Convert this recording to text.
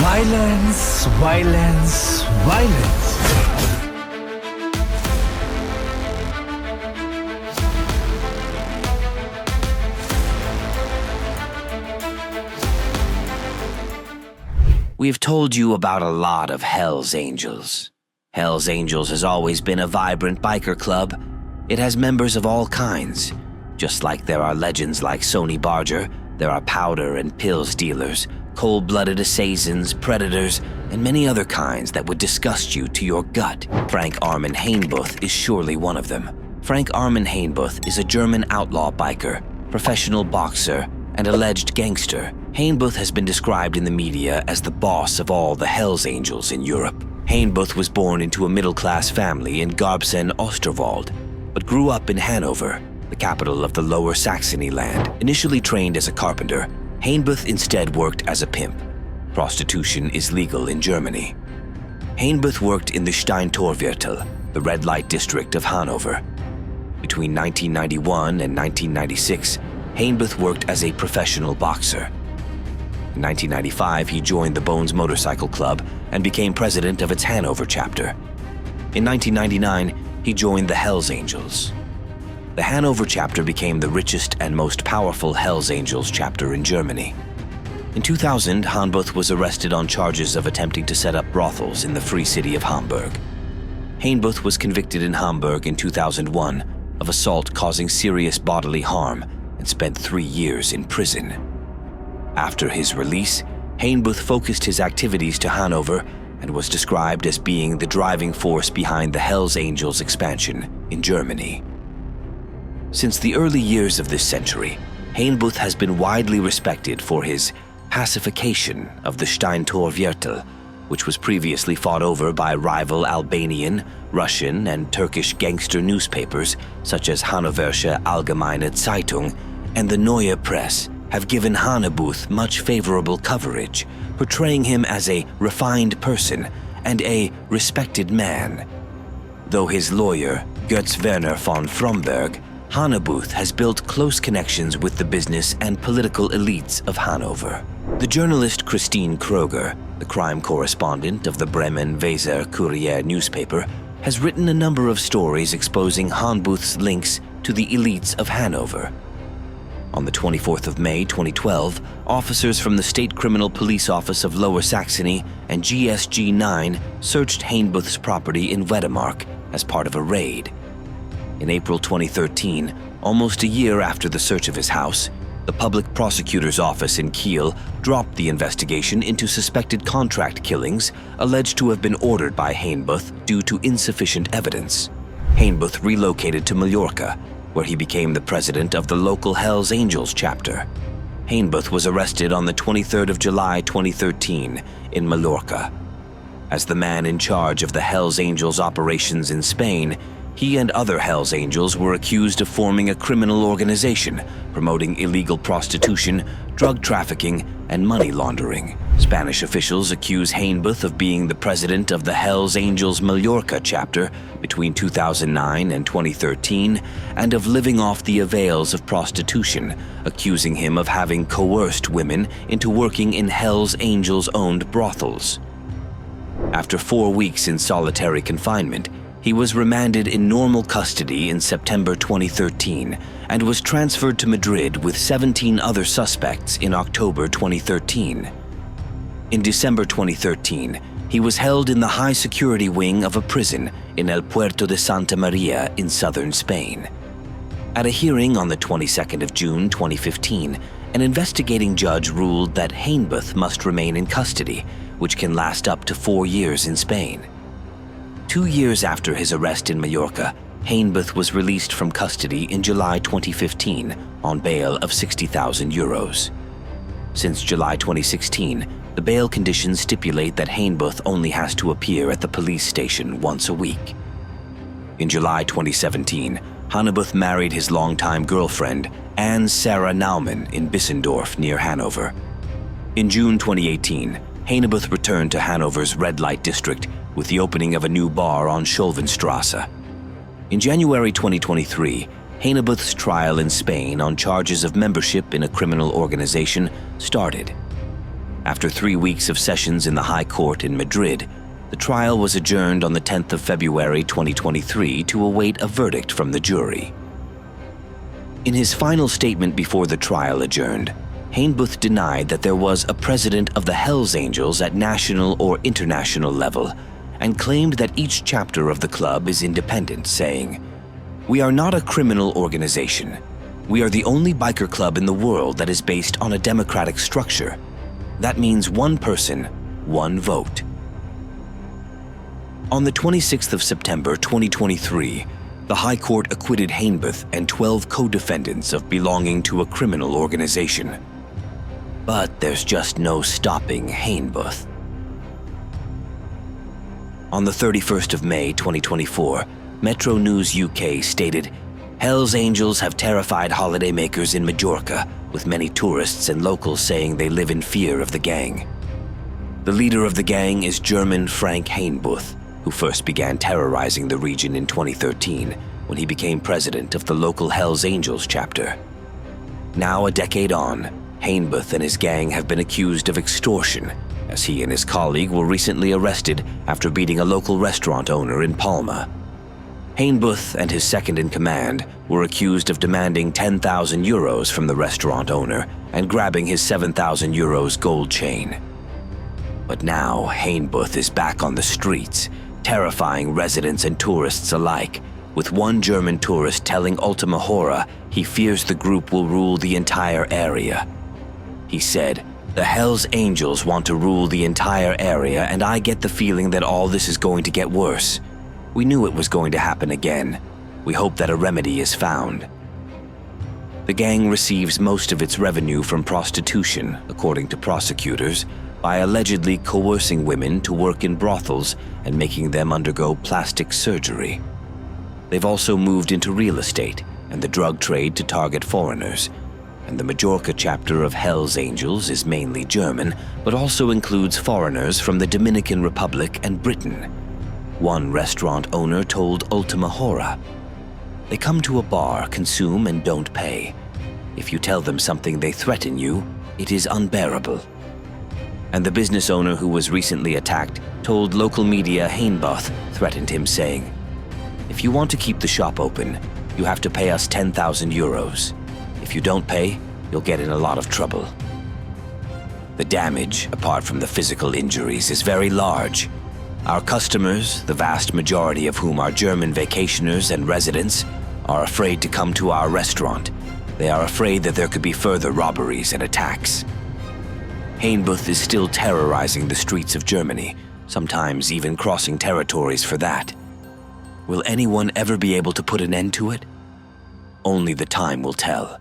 Violence, violence, violence. We've told you about a lot of Hell's Angels. Hell's Angels has always been a vibrant biker club. It has members of all kinds. Just like there are legends like Sonny Barger, there are powder and pills dealers, cold-blooded assassins, predators, and many other kinds that would disgust you to your gut. Frank Armin Hanebuth is surely one of them. Frank Armin Hanebuth is a German outlaw biker, professional boxer, and alleged gangster. Hanebuth has been described in the media as the boss of all the Hells Angels in Europe. Hanebuth was born into a middle-class family in Garbsen-Osterwald, but grew up in Hanover, the capital of the Lower Saxony land. Initially trained as a carpenter, Hanebuth instead worked as a pimp. Prostitution is legal in Germany. Hanebuth worked in the Steintorviertel, the red light district of Hanover. Between 1991 and 1996, Hanebuth worked as a professional boxer. In 1995, he joined the Bones Motorcycle Club and became president of its Hanover chapter. In 1999, he joined the Hells Angels. The Hanover chapter became the richest and most powerful Hells Angels chapter in Germany. In 2000, Hanebuth was arrested on charges of attempting to set up brothels in the free city of Hamburg. Hanebuth was convicted in Hamburg in 2001 of assault causing serious bodily harm and spent 3 years in prison. After his release, Hanebuth focused his activities to Hanover and was described as being the driving force behind the Hells Angels expansion in Germany. Since the early years of this century, Hanebuth has been widely respected for his pacification of the Steintorviertel, which was previously fought over by rival Albanian, Russian, and Turkish gangster newspapers such as Hannoversche Allgemeine Zeitung and the Neue Press have given Hanebuth much favorable coverage, portraying him as a refined person and a respected man. Though his lawyer, Götz Werner von Fromberg, Hanebuth has built close connections with the business and political elites of Hanover. The journalist Christine Kroger, the crime correspondent of the Bremen Weser Kurier newspaper, has written a number of stories exposing Hanebuth's links to the elites of Hanover. On the 24th of May 2012, officers from the State Criminal Police Office of Lower Saxony and GSG 9 searched Hanebuth's property in Wedemark as part of a raid. In April 2013, almost a year after the search of his house, the public prosecutor's office in Kiel dropped the investigation into suspected contract killings alleged to have been ordered by Hanebuth due to insufficient evidence. Hanebuth relocated to Mallorca, where he became the president of the local Hells Angels chapter. Hanebuth was arrested on the 23rd of July 2013 in Mallorca. As the man in charge of the Hells Angels operations in Spain, he and other Hells Angels were accused of forming a criminal organization, promoting illegal prostitution, drug trafficking, and money laundering. Spanish officials accuse Hanebuth of being the president of the Hells Angels Mallorca chapter between 2009 and 2013 and of living off the avails of prostitution, accusing him of having coerced women into working in Hells Angels-owned brothels. After 4 weeks in solitary confinement, he was remanded in normal custody in September 2013 and was transferred to Madrid with 17 other suspects in October 2013. In December 2013, he was held in the high-security wing of a prison in El Puerto de Santa Maria in southern Spain. At a hearing on the 22nd of June 2015, an investigating judge ruled that Hanebuth must remain in custody, which can last up to 4 years in Spain. 2 years after his arrest in Mallorca, Hanebuth was released from custody in July 2015 on bail of €60,000. Since July 2016, the bail conditions stipulate that Hanebuth only has to appear at the police station once a week. In July 2017, Hanebuth married his longtime girlfriend, Anne Sarah Naumann, in Bissendorf near Hanover. In June 2018, Hanebuth returned to Hanover's red light district with the opening of a new bar on Schulvenstrasse. In January 2023, Hanebuth's trial in Spain on charges of membership in a criminal organization started. After 3 weeks of sessions in the High Court in Madrid, the trial was adjourned on the 10th of February 2023 to await a verdict from the jury. In his final statement before the trial adjourned, Hanebuth denied that there was a president of the Hells Angels at national or international level and claimed that each chapter of the club is independent, saying, "We are not a criminal organization. We are the only biker club in the world that is based on a democratic structure. That means one person, one vote." On the 26th of September 2023, the High Court acquitted Hanebuth and 12 co-defendants of belonging to a criminal organization. But there's just no stopping Hanebuth. On the 31st of May 2024, Metro News UK stated, "Hells Angels have terrified holidaymakers in Majorca, with many tourists and locals saying they live in fear of the gang." The leader of the gang is German Frank Hanebuth, who first began terrorizing the region in 2013 when he became president of the local Hells Angels chapter. Now, a decade on, Hanebuth and his gang have been accused of extortion, as he and his colleague were recently arrested after beating a local restaurant owner in Palma. Hanebuth and his second-in-command were accused of demanding 10,000 euros from the restaurant owner and grabbing his 7,000 euros gold chain. But now, Hanebuth is back on the streets, terrifying residents and tourists alike, with one German tourist telling Ultima Hora he fears the group will rule the entire area. He said, "The Hells Angels want to rule the entire area, and I get the feeling that all this is going to get worse. We knew it was going to happen again. We hope that a remedy is found." The gang receives most of its revenue from prostitution, according to prosecutors, by allegedly coercing women to work in brothels and making them undergo plastic surgery. They've also moved into real estate and the drug trade to target foreigners, and the Majorca chapter of Hells Angels is mainly German, but also includes foreigners from the Dominican Republic and Britain. One restaurant owner told Ultima Hora, "They come to a bar, consume, and don't pay. If you tell them something, they threaten you. It is unbearable." And the business owner who was recently attacked told local media Hanebuth threatened him, saying, "If you want to keep the shop open, you have to pay us 10,000 euros. If you don't pay, you'll get in a lot of trouble." The damage, apart from the physical injuries, is very large. Our customers, the vast majority of whom are German vacationers and residents, are afraid to come to our restaurant. They are afraid that there could be further robberies and attacks. Hanebuth is still terrorizing the streets of Germany, sometimes even crossing territories for that. Will anyone ever be able to put an end to it? Only the time will tell.